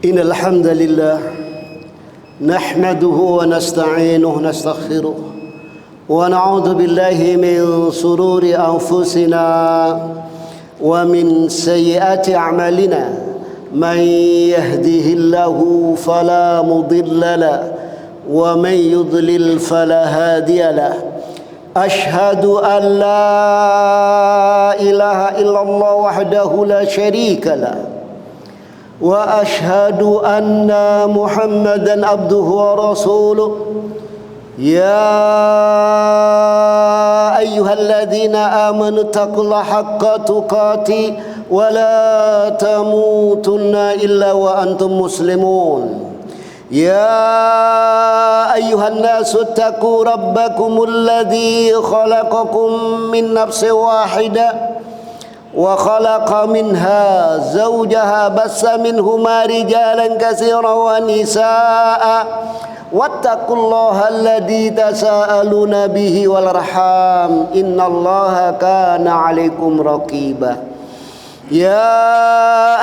إن الحمد لله نحمده ونستعينه ونستغفره ونعوذ بالله من شرور أنفسنا ومن سيئات أعمالنا من يهده الله فلا مضل له ومن يضلل فلا هادي له أشهد أن لا إله إلا الله وحده لا شريك له وأشهد أن محمدا عبده ورسوله يا أيها الذين آمنوا اتقوا الله حق تقاته ولا تموتن إلا وأنتم مسلمون يا أيها الناس اتقوا ربكم الذي خلقكم من نفس واحدة وخلق منها زوجها بث منهما رجالا كثيرا ونساء واتقوا الله الذي تساءلون به والأرحام إن الله كان عليكم رقيبا يا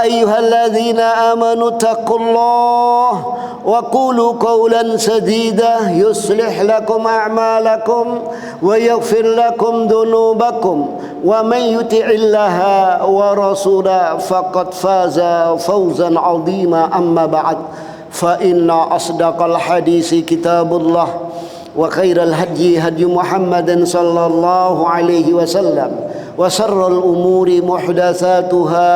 أيها الذين آمنوا اتقوا الله وقولوا قولا سديدا يصلح لكم أعمالكم ويغفر لكم ذنوبكم ومن يطع الله ورسوله فقد فاز فوزا عظيما أما بعد فإن أصدق الحديث كتاب الله وخير الهدي هدي محمد صلى الله عليه وسلم وشر الأمور محدثاتها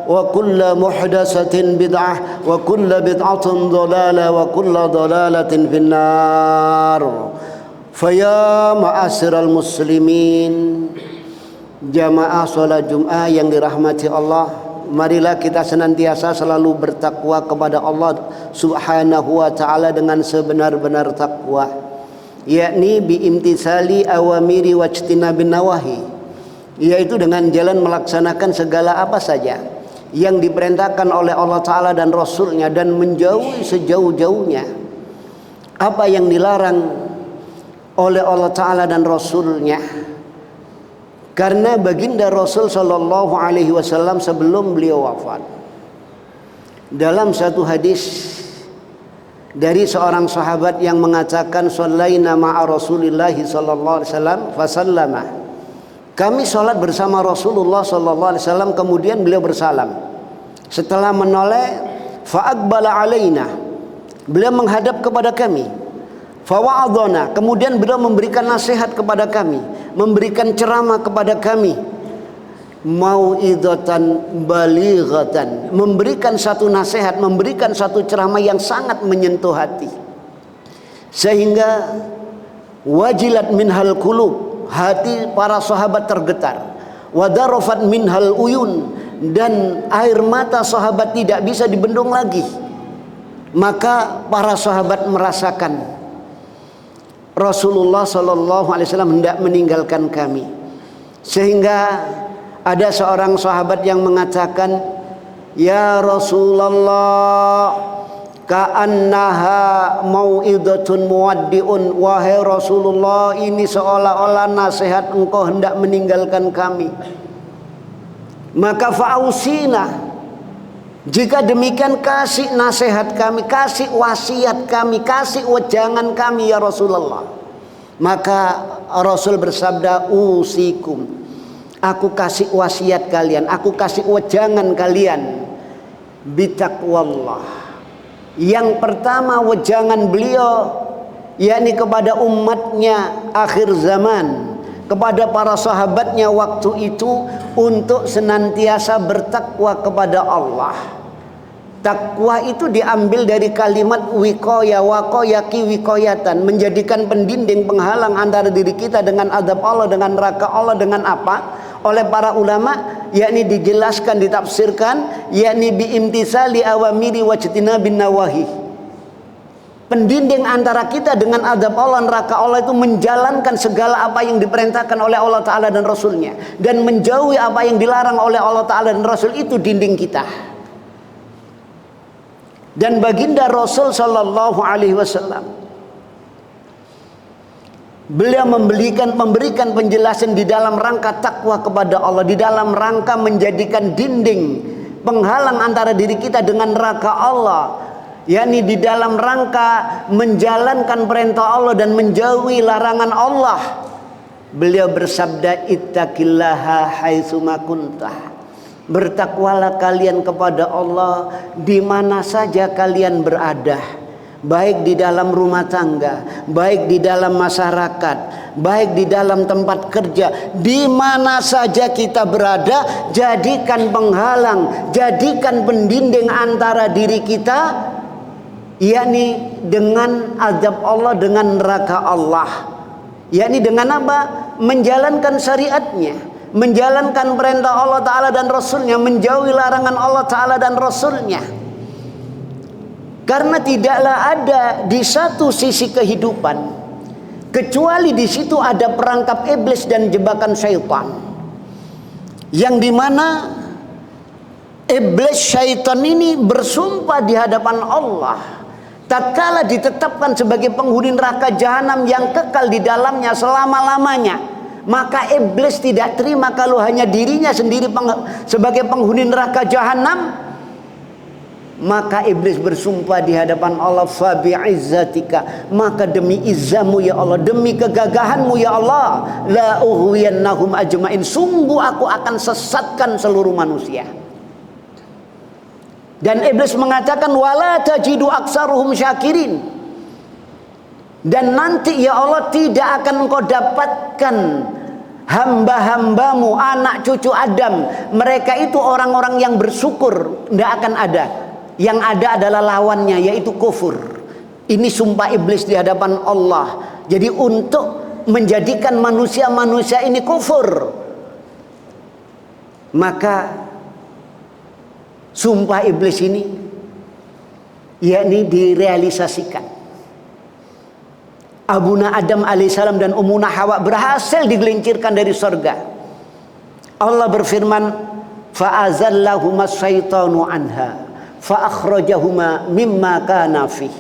وكل محدثة بدعة وكل بدعة ضلالة وكل ضلالة في النار فيا معاشر المسلمين jamaah salat Jumat yang dirahmati Allah, marilah kita senantiasa selalu bertakwa kepada Allah Subhanahu wa taala dengan sebenar-benar takwa, yakni biimtisali awamiri wajtinabin nawahi, yaitu dengan jalan melaksanakan segala apa saja yang diperintahkan oleh Allah taala dan Rasulnya, dan menjauhi sejauh-jauhnya apa yang dilarang oleh Allah taala dan Rasulnya. Karena baginda Rasul sallallahu alaihi wasallam sebelum beliau wafat, dalam satu hadis dari seorang sahabat yang mengatakan, shallaina ma'a Rasulillah sallallahu alaihi wasallam fasallama, kami salat bersama Rasulullah sallallahu alaihi wasallam, kemudian beliau bersalam. Setelah menoleh, fa aqbala alaina, beliau menghadap kepada kami. Fa wa'adhana, kemudian beliau memberikan nasihat kepada kami, memberikan ceramah kepada kami, mau'idatan balighatan, memberikan satu nasihat, memberikan satu ceramah yang sangat menyentuh hati, sehingga wajilat minhal qulub, hati para sahabat tergetar, wadarafat minhal uyun, dan air mata sahabat tidak bisa dibendung lagi. Maka para sahabat merasakan Rasulullah sallallahu alaihi wasallam hendak meninggalkan kami, sehingga ada seorang sahabat yang mengatakan, ya Rasulullah, ka'annaha mau'idatun muwaddi'un, wahai Rasulullah, ini seolah-olah nasihat engkau hendak meninggalkan kami. Maka fa'ausina, jika demikian kasih nasihat kami, kasih wasiat kami, kasih wejangan kami ya Rasulullah. Maka Rasul bersabda, usikum, aku kasih wasiat kalian, aku kasih wejangan kalian, bitaqwallah. Yang pertama wejangan beliau, yakni kepada umatnya akhir zaman, kepada para sahabatnya waktu itu, untuk senantiasa bertakwa kepada Allah. Takwa itu diambil dari kalimat wiqaya, waqayaki wiqayatan, menjadikan pendinding, penghalang antara diri kita dengan azab Allah, dengan neraka Allah. Dengan apa? Oleh para ulama, yakni dijelaskan, ditafsirkan, yakni biimtisali awamiri wajtinabin nawahi. Pendinding antara kita dengan azab Allah, neraka Allah itu menjalankan segala apa yang diperintahkan oleh Allah Ta'ala dan Rasulnya, dan menjauhi apa yang dilarang oleh Allah Ta'ala dan Rasul. Itu dinding kita. Dan baginda Rasul sallallahu alaihi wasallam, beliau memberikan penjelasan di dalam rangka takwa kepada Allah, di dalam rangka menjadikan dinding penghalang antara diri kita dengan neraka Allah, yakni di dalam rangka menjalankan perintah Allah dan menjauhi larangan Allah. Beliau bersabda, ittaqillaha haitsuma kuntah. Bertakwalah kalian kepada Allah di mana saja kalian berada, baik di dalam rumah tangga, baik di dalam masyarakat, baik di dalam tempat kerja, di mana saja kita berada. Jadikan penghalang, jadikan pendinding antara diri kita, yakni dengan azab Allah, dengan neraka Allah. Yakni dengan apa? Menjalankan syariatnya, menjalankan perintah Allah Ta'ala dan Rasulnya, menjauhi larangan Allah Ta'ala dan Rasulnya. Karena tidaklah ada di satu sisi kehidupan kecuali di situ ada perangkap iblis dan jebakan syaitan, yang dimana iblis syaitan ini bersumpah di hadapan Allah tatkala ditetapkan sebagai penghuni neraka jahanam yang kekal di dalamnya selama-lamanya. Maka iblis tidak terima kalau hanya dirinya sendiri sebagai penghuni neraka jahanam. Maka iblis bersumpah di hadapan Allah, fa bi'izzatika, maka demi izzamu ya Allah, demi kegagahanmu ya Allah, la ughwiyannahum ajmain, sungguh aku akan sesatkan seluruh manusia. Dan iblis mengatakan, wala tajidu aksaruhum syakirin, dan nanti ya Allah tidak akan engkau dapatkan hamba-hambamu, anak cucu Adam, mereka itu orang-orang yang bersyukur, tidak akan ada. Yang ada adalah lawannya, yaitu kufur. Ini sumpah iblis di hadapan Allah. Jadi untuk menjadikan manusia-manusia ini kufur, maka sumpah iblis ini yakni direalisasikan. Abuna Adam alaihissalam dan Ummuna Hawa berhasil digelincirkan dari surga. Allah berfirman, fa'azallahuma syaitanu anha fa'akhrajahuma mimma kana fih.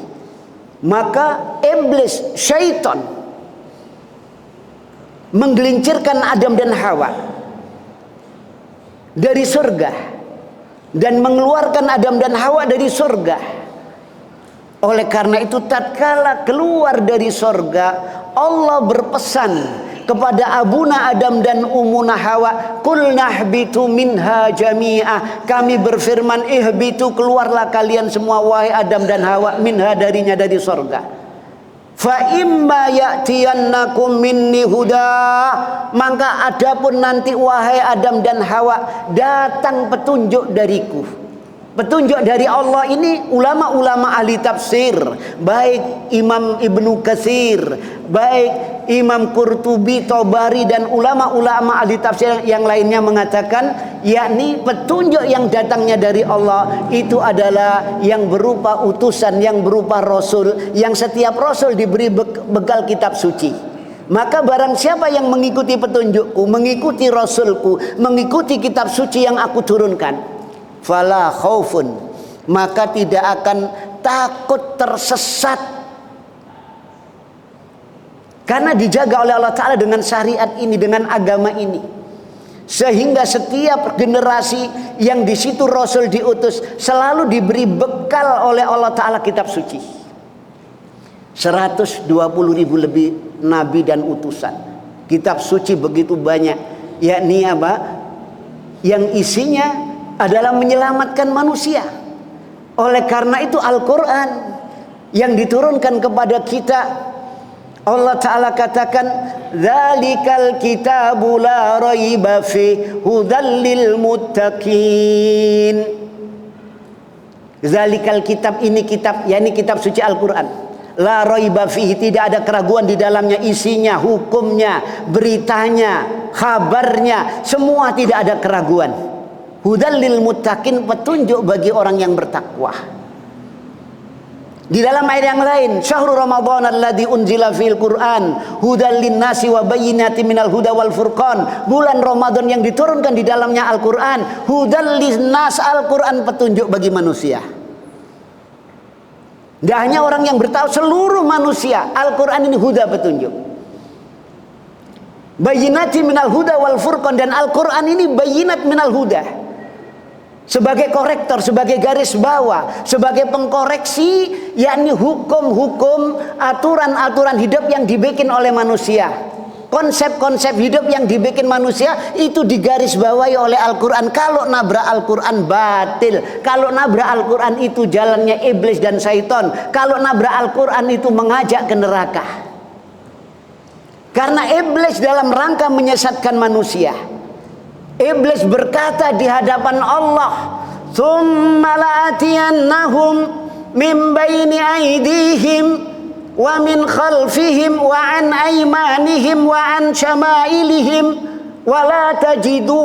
Maka iblis, syaitan, menggelincirkan Adam dan Hawa dari surga dan mengeluarkan Adam dan Hawa dari surga. Oleh karena itu tatkala keluar dari surga, Allah berpesan kepada Abuna Adam dan Ummuna Hawa, qul nahbitu minha jami'ah, kami berfirman, ihbitu, keluarlah kalian semua wahai Adam dan Hawa, minha, darinya, dari surga. Fa imma ya'tiyannakum minni huda, maka adapun nanti wahai Adam dan Hawa datang petunjuk dariku. Petunjuk dari Allah ini ulama-ulama ahli tafsir, baik Imam Ibnu Katsir, baik Imam Qurtubi, Tabari, dan ulama-ulama ahli tafsir yang lainnya mengatakan, yakni petunjuk yang datangnya dari Allah itu adalah yang berupa utusan, yang berupa Rasul, yang setiap Rasul diberi bekal kitab suci. Maka barang siapa yang mengikuti petunjukku, mengikuti Rasulku, mengikuti kitab suci yang aku turunkan, fala khaufun, maka tidak akan takut tersesat, karena dijaga oleh Allah Ta'ala dengan syariat ini, dengan agama ini, sehingga setiap generasi yang di situ Rasul diutus selalu diberi bekal oleh Allah Ta'ala kitab suci. 120.000 lebih nabi dan utusan, kitab suci begitu banyak, yakni apa? Yang isinya adalah menyelamatkan manusia. Oleh karena itu Al-Quran yang diturunkan kepada kita, Allah Ta'ala katakan, dzalikal kitabu la raiba fi hudal lil muttaqin. Dzalikal kitab, ini kitab, yakni kitab suci Al-Quran, la raiba fihi, tidak ada keraguan di dalamnya, isinya, hukumnya, beritanya, kabarnya, semua tidak ada keraguan. Hudal lil muttaqin, petunjuk bagi orang yang bertakwa. Di dalam ayat yang lain, syahrul ramadhan alladzi unzila fil Qur'an hudal linnasi wa bayyinatin minal huda wal furqan. Bulan Ramadan yang diturunkan di dalamnya Al-Qur'an, hudal linnas, Al-Qur'an petunjuk bagi manusia. Tidak hanya orang yang bertakwa, seluruh manusia. Al-Quran ini huda, petunjuk. Bayyinati minal huda wal furqan, dan Al-Quran ini bayyinat minal huda. sebagai korektor, sebagai garis bawah, sebagai pengkoreksi, yakni hukum-hukum, aturan-aturan hidup yang dibikin oleh manusia. Konsep-konsep hidup yang dibikin manusia itu digarisbawahi oleh Al-Quran. Kalau nabrak Al-Quran batil. Kalau nabrak Al-Quran itu jalannya iblis dan syaitan. Kalau nabrak Al-Quran itu mengajak ke neraka. Karena iblis dalam rangka menyesatkan manusia. Iblis berkata di hadapan Allah, "Tsumma la'atiyannahum min baini aydihim wa min khalfihim wa an aymanihim wa an syama'ilihim wa la tajidu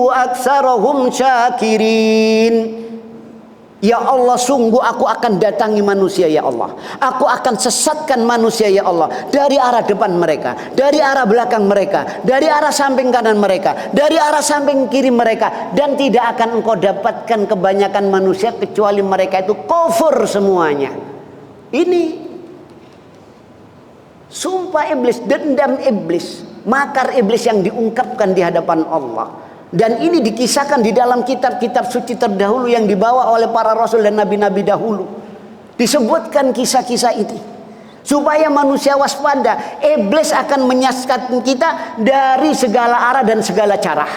aktsarahum syakirin." Ya Allah, sungguh aku akan datangi manusia ya Allah. Aku akan sesatkan manusia ya Allah. Dari arah depan mereka, dari arah belakang mereka, dari arah samping kanan mereka, dari arah samping kiri mereka. Dan tidak akan engkau dapatkan kebanyakan manusia kecuali mereka itu kufur semuanya. Ini sumpah iblis, dendam iblis, makar iblis yang diungkapkan di hadapan Allah. Dan ini dikisahkan di dalam kitab-kitab suci terdahulu yang dibawa oleh para rasul dan nabi-nabi dahulu. Disebutkan kisah-kisah ini supaya manusia waspada. Iblis akan menyesatkan kita dari segala arah dan segala cara.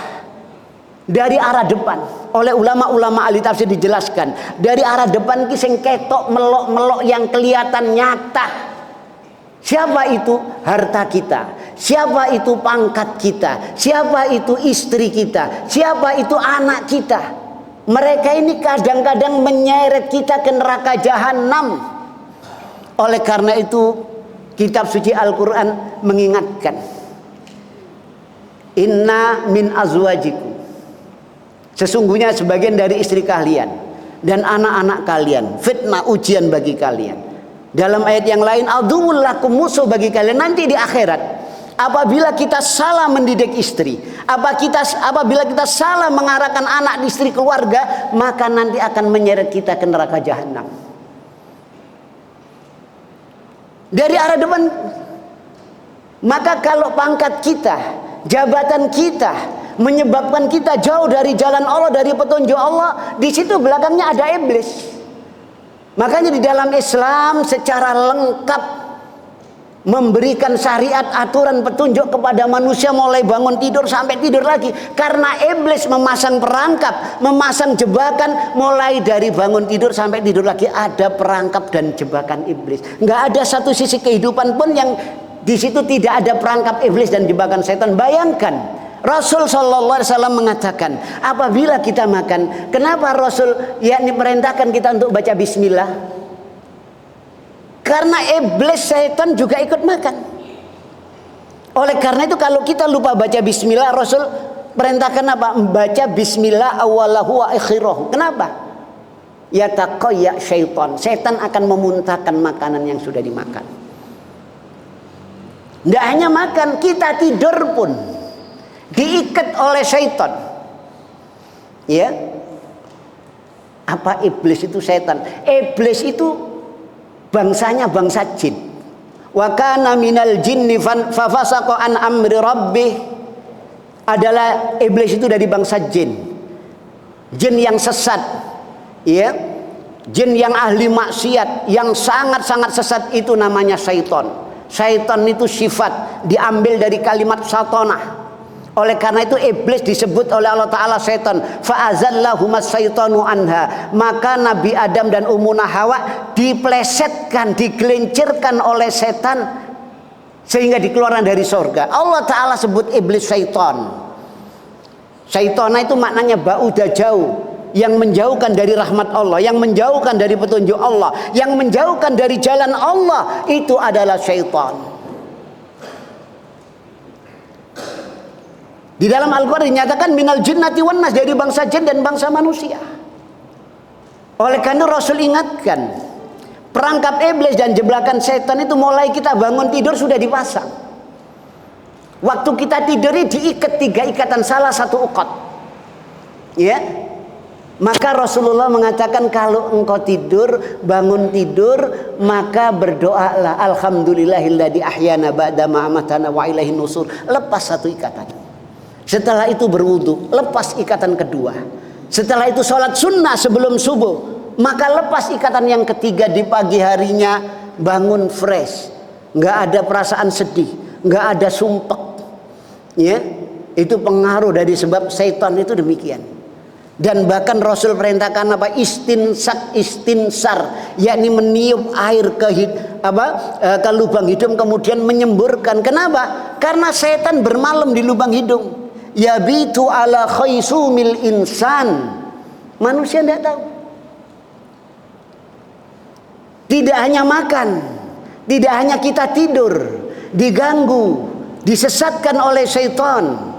Dari arah depan, oleh ulama-ulama ahli tafsir dijelaskan, dari arah depan kisah ketok melok-melok yang kelihatan nyata. Siapa itu? Harta kita. Siapa itu? Pangkat kita. Siapa itu? Istri kita. Siapa itu? Anak kita. Mereka ini kadang-kadang menyeret kita ke neraka jahanam. Oleh karena itu kitab suci Al-Quran mengingatkan, inna min azwajikum, sesungguhnya sebagian dari istri kalian dan anak-anak kalian fitnah, ujian bagi kalian. Dalam ayat yang lain, aduwwul lakum, musuh bagi kalian nanti di akhirat. Apabila kita salah mendidik istri, apabila kita salah mengarahkan anak di istri keluarga, maka nanti akan menyeret kita ke neraka jahanam. Dari arah depan. Maka kalau pangkat kita, jabatan kita menyebabkan kita jauh dari jalan Allah, dari petunjuk Allah, di situ belakangnya ada iblis. Makanya di dalam Islam secara lengkap memberikan syariat, aturan, petunjuk kepada manusia mulai bangun tidur sampai tidur lagi. Karena iblis memasang perangkap, memasang jebakan mulai dari bangun tidur sampai tidur lagi, ada perangkap dan jebakan iblis. Nggak ada satu sisi kehidupan pun yang di situ tidak ada perangkap iblis dan jebakan setan. Bayangkan Rasul sallallahu alaihi wasallam mengatakan, apabila kita makan, kenapa Rasul yakni merintahkan kita untuk baca bismillah? Karena iblis setan juga ikut makan. Oleh karena itu kalau kita lupa baca bismillah, Rasul perintahkan apa? Baca bismillah awalahu wa akhirahu. Kenapa? Yataqayya syaitan. Setan akan memuntahkan makanan yang sudah dimakan. Tidak hanya makan, kita tidur pun diikat oleh syaitan. Ya. Apa iblis itu setan? Iblis itu bangsanya bangsa jin. Wa kana minal jinni fafasaqa an amri rabbih. Adalah iblis itu dari bangsa jin. Jin yang sesat. Ya. Jin yang ahli maksiat, yang sangat-sangat sesat itu namanya syaitan. Syaitan itu sifat diambil dari kalimat satonah. Oleh karena itu iblis disebut oleh Allah Ta'ala setan. Fa'azallahumas syaitanu anha. Maka Nabi Adam dan Ummuna Hawa diplesetkan, digelincirkan oleh setan sehingga dikeluarkan dari surga. Allah Ta'ala sebut iblis syaitan. Syaitan itu maknanya ba'uda jauh, yang menjauhkan dari rahmat Allah, yang menjauhkan dari petunjuk Allah, yang menjauhkan dari jalan Allah, itu adalah syaitan. Di dalam Al-Quran dinyatakan minal jinnati wan nas, dari bangsa jin dan bangsa manusia. Oleh karena Rasul ingatkan, perangkap iblis dan jebakan setan itu mulai kita bangun tidur sudah dipasang. Waktu kita tidur diikat 3 ikatan, salah satu uqad. Ya. Maka Rasulullah mengatakan kalau engkau tidur, bangun tidur, maka berdoalah alhamdulillahilladzi ahyana ba'da ma amatana wa ilaihin nusur. Lepas 1 ikatan. Setelah itu berwudu, lepas ikatan kedua. Setelah itu sholat sunnah sebelum subuh. Maka lepas ikatan yang ketiga di pagi harinya, bangun fresh, nggak ada perasaan sedih, nggak ada sumpek. Ya, itu pengaruh dari sebab syaitan itu demikian. Dan bahkan Rasul perintahkan apa? Istinsar, yakni meniup air ke lubang hidung kemudian menyemburkan. Kenapa? Karena setan bermalam di lubang hidung. Yabitu ala khaisumil insan. Manusia tidak tahu. Tidak hanya makan, tidak hanya kita tidur, diganggu, disesatkan oleh syaitan,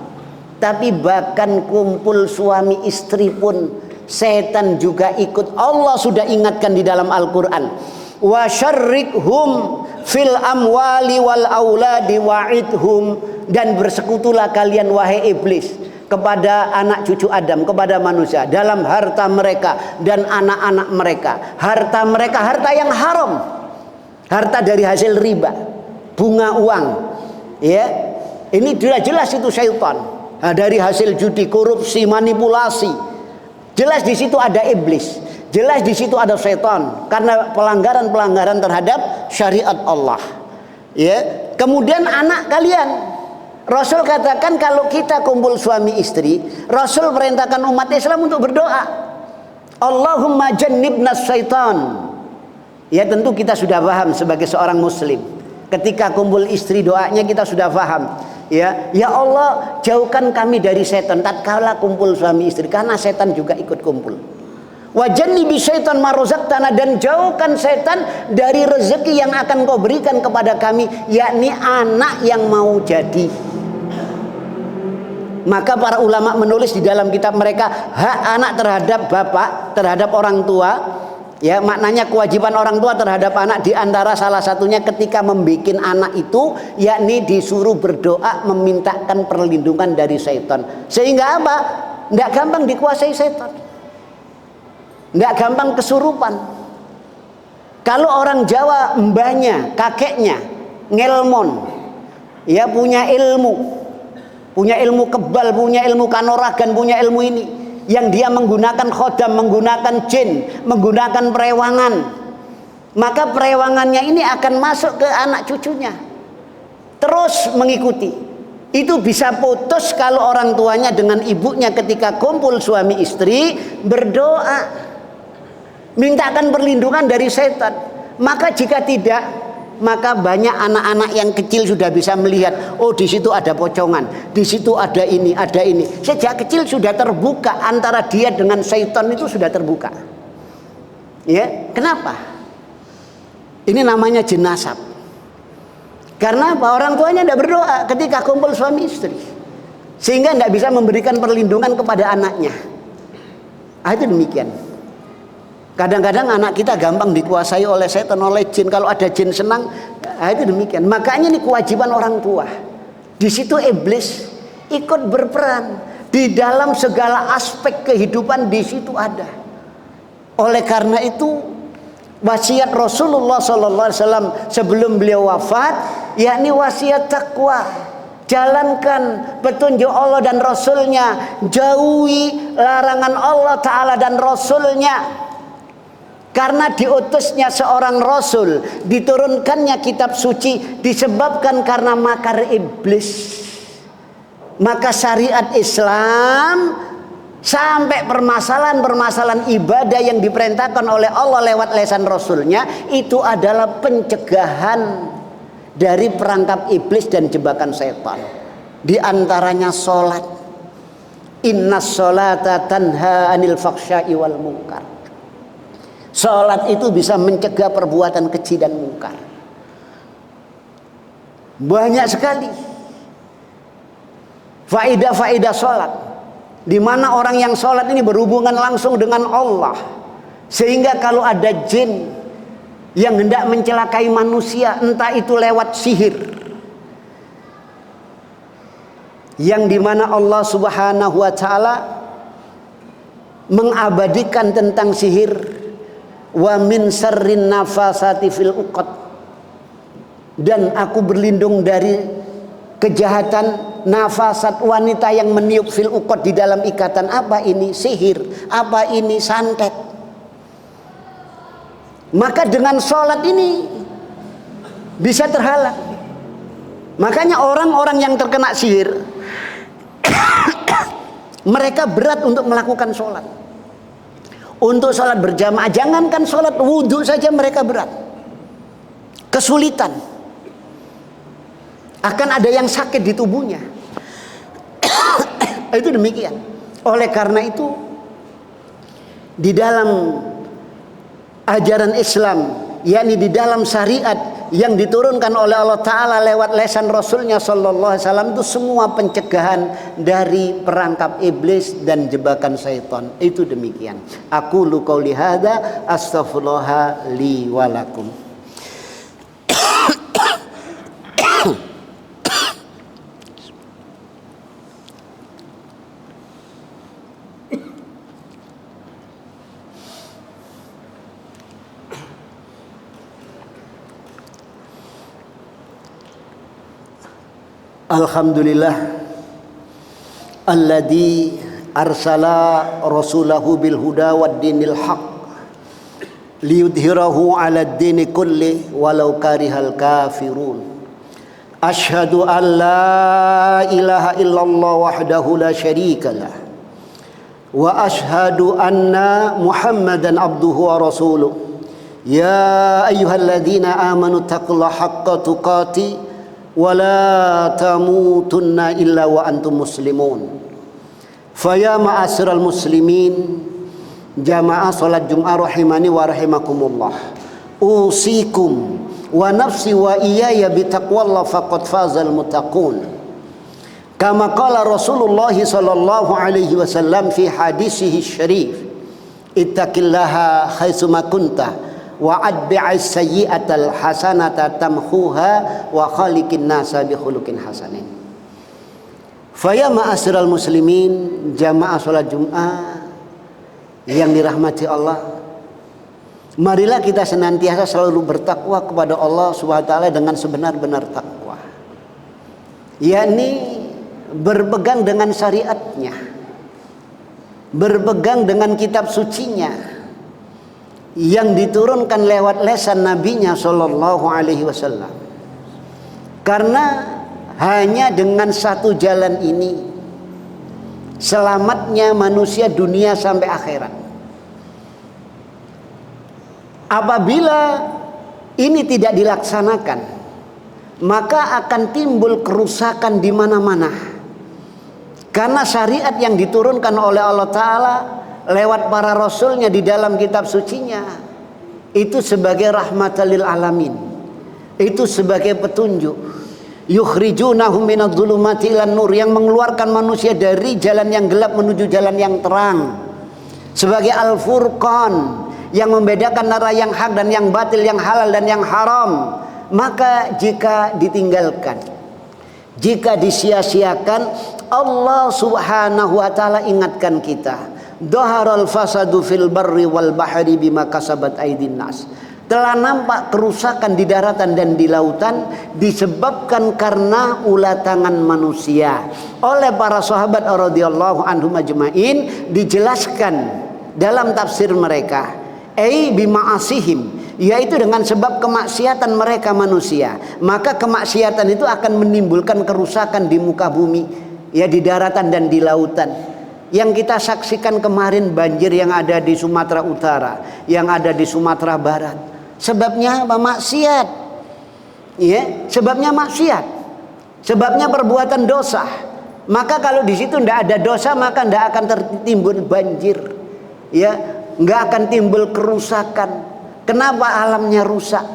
tapi bahkan kumpul suami istri pun setan juga ikut. Allah sudah ingatkan di dalam Al-Quran, wa syarrikhum fil amwali wal auladi wa'idhum, dan bersekutulah kalian wahai iblis kepada anak cucu Adam, kepada manusia dalam harta mereka dan anak-anak mereka. Harta mereka harta yang haram, harta dari hasil riba, bunga uang, ya, ini jelas itu syaitan. Nah, dari hasil judi, korupsi, manipulasi, jelas di situ ada iblis, jelas di situ ada syaitan, karena pelanggaran terhadap syariat Allah. Ya, kemudian anak kalian. Rasul katakan kalau kita kumpul suami istri, Rasul perintahkan umat Islam untuk berdoa, Allahumma jannibnas syaitan. Ya, tentu kita sudah paham sebagai seorang muslim. Ketika kumpul istri doanya kita sudah paham. Ya Allah, jauhkan kami dari setan tatkala kumpul suami istri, karena setan juga ikut kumpul. Wa jannibi syaitan ma razaqtana, dan jauhkan setan dari rezeki yang akan kau berikan kepada kami, yakni anak yang mau jadi. Maka para ulama menulis di dalam kitab mereka, hak anak terhadap bapak, terhadap orang tua, ya, maknanya kewajiban orang tua terhadap anak, diantara salah satunya ketika membikin anak itu, yakni disuruh berdoa memintakan perlindungan dari setan. Sehingga apa? Tidak gampang dikuasai setan, tidak gampang kesurupan. Kalau orang Jawa, mbahnya, kakeknya ngelmon, ya, punya ilmu kebal, punya ilmu kanoragan, punya ilmu ini, yang dia menggunakan khodam, menggunakan jin, menggunakan perewangan, maka perewangannya ini akan masuk ke anak cucunya, terus mengikuti. Itu bisa putus kalau orang tuanya dengan ibunya ketika kumpul suami istri berdoa mintakan perlindungan dari setan. Maka jika tidak, maka banyak anak-anak yang kecil sudah bisa melihat, oh di situ ada pocongan, di situ ada ini, ada ini. Sejak kecil sudah terbuka antara dia dengan syaitan, itu sudah terbuka. Ya, kenapa? Ini namanya jenasab. Karena apa? Orang tuanya tidak berdoa ketika kumpul suami istri, sehingga tidak bisa memberikan perlindungan kepada anaknya. Itu demikian. Kadang-kadang anak kita gampang dikuasai oleh setan, oleh jin. Kalau ada jin senang, itu demikian. Makanya ini kewajiban orang tua. Di situ iblis ikut berperan di dalam segala aspek kehidupan, di situ ada. Oleh karena itu wasiat Rasulullah SAW sebelum beliau wafat, yakni wasiat takwa. Jalankan petunjuk Allah dan Rasulnya, jauhi larangan Allah Ta'ala dan Rasulnya. Karena diutusnya seorang Rasul, diturunkannya kitab suci, disebabkan karena makar iblis. Maka syariat Islam sampai permasalahan-permasalahan ibadah yang diperintahkan oleh Allah lewat lisan Rasulnya, itu adalah pencegahan dari perangkap iblis dan jebakan setan. Di antaranya sholat. Innas sholata tanha anil faksya'i wal munkar. Sholat itu bisa mencegah perbuatan keji dan mungkar. Banyak sekali faidah-faidah sholat, di mana orang yang sholat ini berhubungan langsung dengan Allah, sehingga kalau ada jin yang hendak mencelakai manusia, entah itu lewat sihir, yang dimana Allah Subhanahu wa Ta'ala mengabadikan tentang sihir, wa min syarrin nafasati fil uqad, dan aku berlindung dari kejahatan nafasat wanita yang meniup fil uqad di dalam ikatan. Apa ini? Sihir. Apa ini? Santet. Maka dengan sholat ini bisa terhalang. Makanya orang-orang yang terkena sihir mereka berat untuk melakukan sholat. Untuk sholat berjamaah, jangankan sholat wudhu saja mereka berat, kesulitan. Akan ada yang sakit di tubuhnya. Itu demikian. Oleh karena itu, di dalam ajaran Islam, yakni di dalam syariat yang diturunkan oleh Allah Ta'ala lewat lisan Rasulnya Sallallahu Alaihi Wasallam, itu semua pencegahan dari perangkap iblis dan jebakan syaitan. Itu demikian. Aqulu qouli hadza astaghfirullah li wa lakum. Alhamdulillah alladzi arsala rasulahu bil huda wad dinil haq liyudhhirahu 'alad dini kulli walau karihal kafirun. Asyhadu an la ilaha illallah wahdahu la syarikalah wa asyhadu anna Muhammadan abduhu wa rasuluh. Ya ayyuhalladzina amanu taqullaha haqqa tuqatih wala tamutunna illa wa antum muslimun. Faya ma'asyiral muslimin, jamaah salat Jumat rahimani wa rahimakumullah. Usikum wa nafsi wa iyaya bitaqwallah faqad fazal muttaqun. Kama qala Rasulullah sallallahu alaihi wasallam fi hadisihi syarif, ittaqillaha haitsuma kunta wa adbi'is sayyi'atal hasanata tamhuha wa khaliqin nasa bi khuluqin hasanin. Faya ma'asyiral muslimin, jamaah salat Jumat yang dirahmati Allah, marilah kita senantiasa selalu bertakwa kepada Allah Subhanahu wa taala dengan sebenar-benar takwa, yakni berpegang dengan syariatnya, berpegang dengan kitab sucinya yang diturunkan lewat lisan nabinya sallallahu alaihi wasallam. Karena hanya dengan satu jalan ini selamatnya manusia dunia sampai akhirat. Apabila ini tidak dilaksanakan, maka akan timbul kerusakan di mana-mana. Karena syariat yang diturunkan oleh Allah Ta'ala lewat para rasulnya di dalam kitab sucinya itu sebagai rahmatan lil alamin, itu sebagai petunjuk. Yukhrijunahum minadh-dhulumati ilan nur, yang mengeluarkan manusia dari jalan yang gelap menuju jalan yang terang, sebagai al-furqan yang membedakan antara yang hak dan yang batil, yang halal dan yang haram. Maka jika ditinggalkan, jika disia-siakan, Allah Subhanahu wa taala ingatkan kita, dhaharal fasadu fil barri wal bahri bima kasabat aydin nas. Telah nampak kerusakan di daratan dan di lautan disebabkan karena ulah tangan manusia. Oleh para sahabat radhiyallahu anhum ajmain dijelaskan dalam tafsir mereka, bima'asihim, yaitu dengan sebab kemaksiatan mereka manusia. Maka kemaksiatan itu akan menimbulkan kerusakan di muka bumi, ya, di daratan dan di lautan. Yang kita saksikan kemarin banjir yang ada di Sumatera Utara, yang ada di Sumatera Barat. Sebabnya apa? Maksiat. Ya, sebabnya maksiat. Sebabnya perbuatan dosa. Maka kalau di situ tidak ada dosa, maka tidak akan tertimbul banjir. Ya, nggak akan timbul kerusakan. Kenapa alamnya rusak?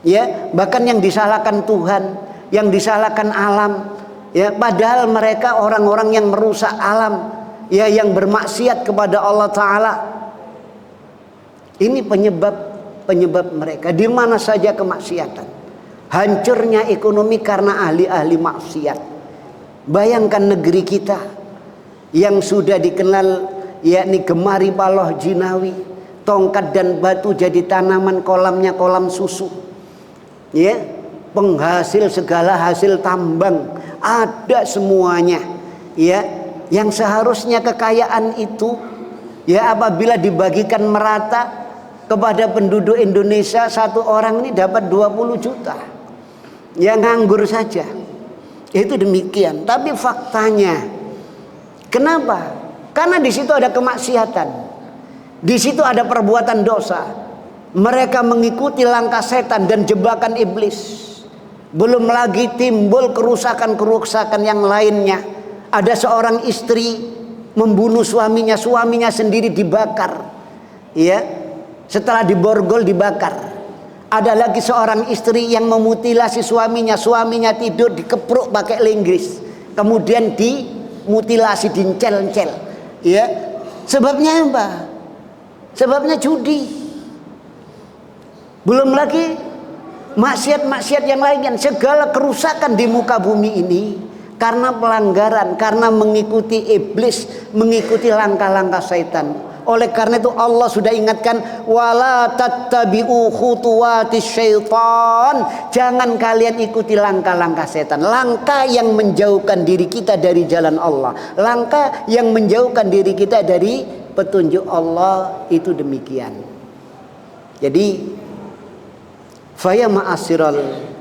Ya, bahkan yang disalahkan Tuhan, yang disalahkan alam. Ya, padahal mereka orang-orang yang merusak alam, ya, yang bermaksiat kepada Allah Ta'ala. Ini penyebab mereka. Di mana saja kemaksiatan, hancurnya ekonomi karena ahli-ahli maksiat. Bayangkan negeri kita yang sudah dikenal, yakni gemari paloh jinawi, tongkat dan batu jadi tanaman, kolamnya kolam susu, ya, penghasil segala hasil tambang, ada semuanya. Ya, yang seharusnya kekayaan itu ya apabila dibagikan merata kepada penduduk Indonesia, satu orang ini dapat 20 juta. Ya nganggur saja. Itu demikian. Tapi faktanya, kenapa? Karena di situ ada kemaksiatan. Di situ ada perbuatan dosa. Mereka mengikuti langkah setan dan jebakan iblis. Belum lagi timbul kerusakan-kerusakan yang lainnya. Ada seorang istri membunuh suaminya, suaminya sendiri dibakar. Ya. Setelah diborgol dibakar. Ada lagi seorang istri yang memutilasi suaminya, suaminya tidur dikepruk pakai linggris. Kemudian dimutilasi, dincel-cel. Ya. Sebabnya apa? Sebabnya judi. Belum lagi maksiat-maksiat yang lainnya, segala kerusakan di muka bumi ini karena pelanggaran, karena mengikuti iblis, mengikuti langkah-langkah syaitan. Oleh karena itu Allah sudah ingatkan, wala tattabi'u khutuwatis syaitan. Jangan kalian ikuti langkah-langkah setan, langkah yang menjauhkan diri kita dari jalan Allah, langkah yang menjauhkan diri kita dari petunjuk Allah. Itu demikian. Jadi faya ma'asyiral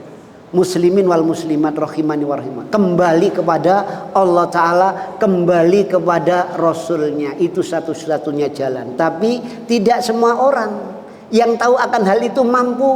muslimin wal muslimat rahimani wa rahimah, kembali kepada Allah Ta'ala, kembali kepada Rasulnya. Itu satu-satunya jalan. Tapi tidak semua orang yang tahu akan hal itu mampu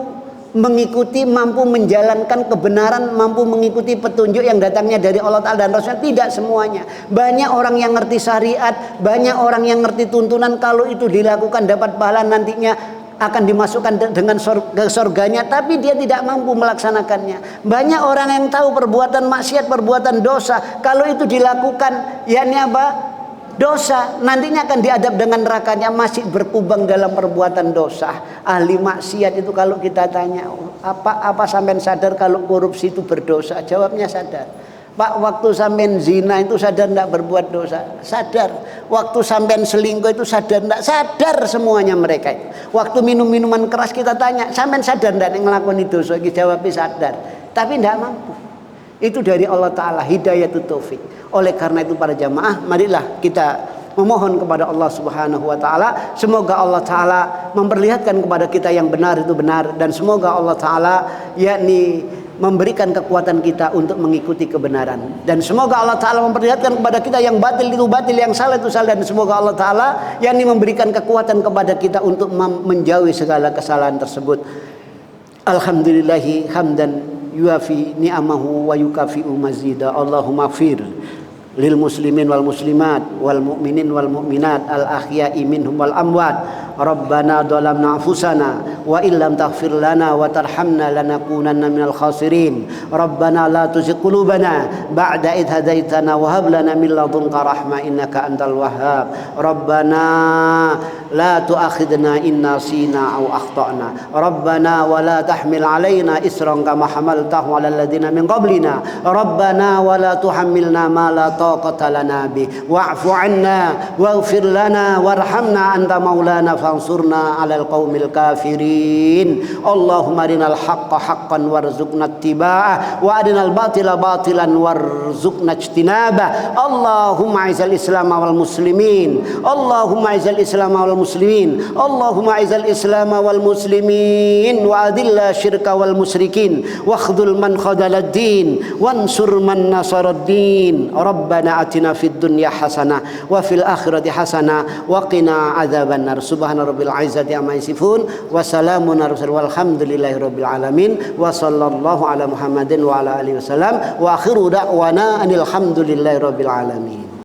mengikuti, mampu menjalankan kebenaran, mampu mengikuti petunjuk yang datangnya dari Allah Ta'ala dan Rasulnya. Tidak semuanya. Banyak orang yang ngerti syariat, banyak orang yang ngerti tuntunan, kalau itu dilakukan dapat pahala, nantinya akan dimasukkan dengan ke surganya, tapi dia tidak mampu melaksanakannya. Banyak orang yang tahu perbuatan maksiat, perbuatan dosa, kalau itu dilakukan, yakni apa? Dosa, nantinya akan diadab dengan nerakanya, masih berkubang dalam perbuatan dosa. Ahli maksiat itu kalau kita tanya, apa sampean sadar kalau korupsi itu berdosa? Jawabnya sadar. Pak, waktu sampean zina itu sadar enggak berbuat dosa? Sadar. Waktu sampean selingkuh itu sadar enggak? Sadar semuanya mereka itu. Waktu minum minuman keras kita tanya, sampean sadar enggak ngelakoni dosa? Jawabnya sadar. Tapi enggak mampu. Itu dari Allah Ta'ala, hidayatut taufik. Oleh karena itu para jamaah, marilah kita memohon kepada Allah Subhanahu wa Ta'ala, semoga Allah Ta'ala memperlihatkan kepada kita yang benar itu benar, dan semoga Allah Ta'ala yakni memberikan kekuatan kita untuk mengikuti kebenaran, dan semoga Allah Ta'ala memperlihatkan kepada kita yang batil itu batil, yang salah itu salah, dan semoga Allah Ta'ala yakni memberikan kekuatan kepada kita untuk menjauhi segala kesalahan tersebut. Alhamdulillahi hamdan yuafi ni'amahu wa yukafi'u mazida. Allahumma fir lil muslimin wal muslimat wal mu'minin wal mu'minat al ahya'i minhum wal amwat. Rabbana dhalamna anfusana wa illam taghfir lana wa tarhamna lanakunanna minal khasirin. Rabbana la tuzigh qulubana ba'da idh hadaitana wa hab lana min ladunka rahmah innaka antal wahhab. Rabbana la tu'akhidna in nasina aw akhtana. Rabbana wa la tahmil alaina isran kama hamaltahu 'alal ladzina min qablina. Rabbana wa la tuhammilna ma la taqata lana bi wa'fu 'anna waghfir lana warhamna anta maulana fansurna 'alal qaumil kafirin. Allahumma arinal haqqa haqqan warzuqna ittiba'ah wa arinal batila batilan warzuqna ijtinabah. Allahumma a'izzal islam wal muslimin. Allahumma a'izzal islam wal muslimin. Allahumma a'izzal islam wal muslimin wa adilla syirka wal musyrikin wa khdhul man khadalad din wansur man nasarad din. Rabbana atina fid dunya hasanah wa fil akhirati hasanah wa qina adzabannar. Subhana rabbil izzati amma yasifun wa salamun walhamdulillahi rabbil alamin wa sallallahu ala Muhammadin wa ala alihi wasallam wa akhiru da'wana anil hamdulillahi rabbil alamin.